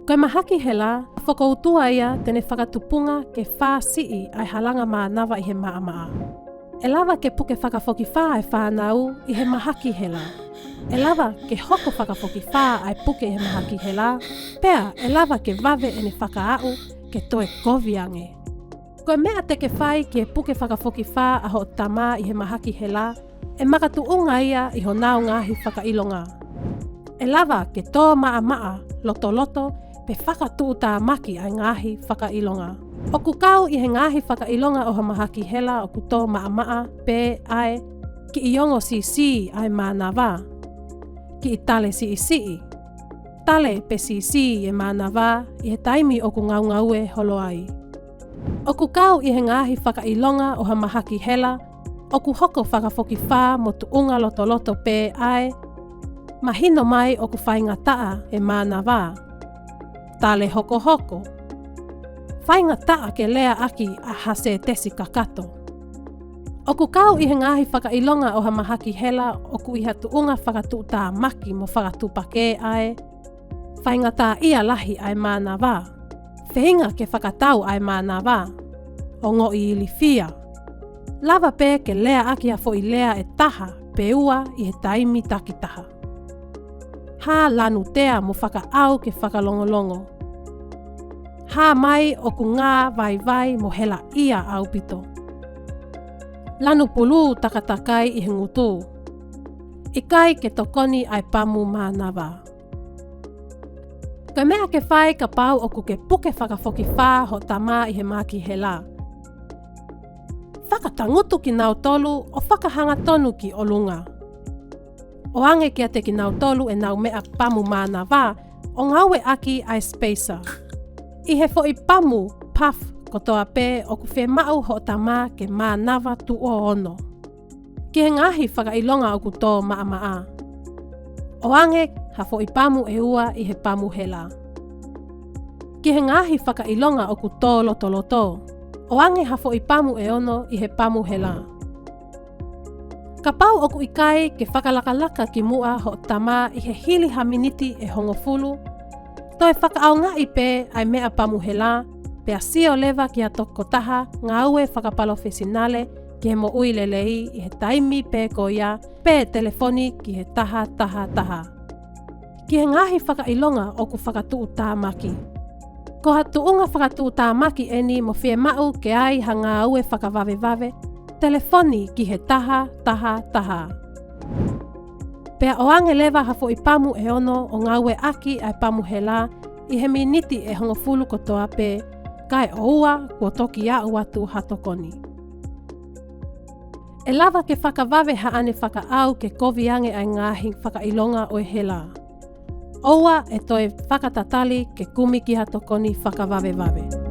Koe mahaki hela, whakautua ia tene whakatupunga ke whāsii ai halanga mā nawa i he maa. E lawa ke puke whakawhoki whā ai whānau i he mahaki hela. E lawa ke hoko whakawhoki whā ai puke i he mahaki hela. Pea, e lawa ke wawe e ne whakaau ke toe koviange. Koe mea te ke whai ke puke whakawhoki whā a ho tamā i he mahaki hela, e makatuunga ia i ho nao ngahi whakailonga. E lawa ke tō maa loto pe whakatu tā maki ai ngahi whakailonga. O ku kau i he ngahi whakailonga o ha mahaki hela o ku tō maa pe ai ki i ongo si ai mana wā. Ki i tale si. Tale pe si e mana wā i he taimi o ku ngau e holo ai. O ku kau i he ngahi whakailonga o ha mahaki hela o ku hoko whakawhoki whā mo tu unga loto pe ai mahino mai o ku whainga taa e mana wā. Tale hoko. Whainga taa ke lea aki a hase tesi kakato. O ku kau i he ngahi whakailonga o ha mahaki hela o ku iha tuunga whakatu tā maki mo whakatu pake ai. Whainga tā ia lahi ai mana wā. Whenga ke whakatau ai mana wā. O ngo i ili fia. Lava pe ke lea aki a fo i lea e taha pe ua i he taimi takitaha. Ha lanu tea mo whakaau ke whakalongolongo. Ha mai o ku ngā vai mo hela ia au pito. Lanu pulu takatakai i he ngutu. Ikai ke tokoni ai pamu mānawa. Koe mea ke whai ka pau o ku ke puke whakawhoki whā ho tamā i he maki hela. Whakatangutu ki nau tolu o whakahanga tonu ki o lunga. O ange kia te ki nau tolu e nau mea pamu mana wā, o ngawe aki ai spacer. I he fo i pamu, puff, kotoa pē o ku whe mau ho tamā ke mā nawa tu o ono. Ki he ngahi whakailonga o ku tō maa. O ange, ha fo i pamu e ua i he pamu hela. Ki he ngahi whakailonga o ku tō loto. O ange ha fo i pamu e ono i he pamu hela. Ka pau o ku ikai ke whakalakalaka ki mua ho tamā i he hili haminiti e hongofulu, to e whakaau ngā ipe ai mea pamu hela, pe a sio lewa ki a toko taha ngā ue whakapalo whesinale ki he mo uilelei i he taimi pe koia, pe telefoni ki he taha. Ki he ngahi whakailonga o ku whakatuu tā maki. Ko ha tuunga whakatuu tā maki eni mo whie mau ke ai ha ngā ue whakawawewave, telefoni ki he taha. Pea o ange lewa hafo i pamu e ono o ngawe aki ai pamu hela i he miniti e hongofulu kotoa pe kai o ua kua toki a uatu hatokoni. E lava ke whakawawe haane whakaau ke koviange ai ngahi whakailonga o e hela. Oua e toe whakatatali ke kumi ki hatokoni whakawawe.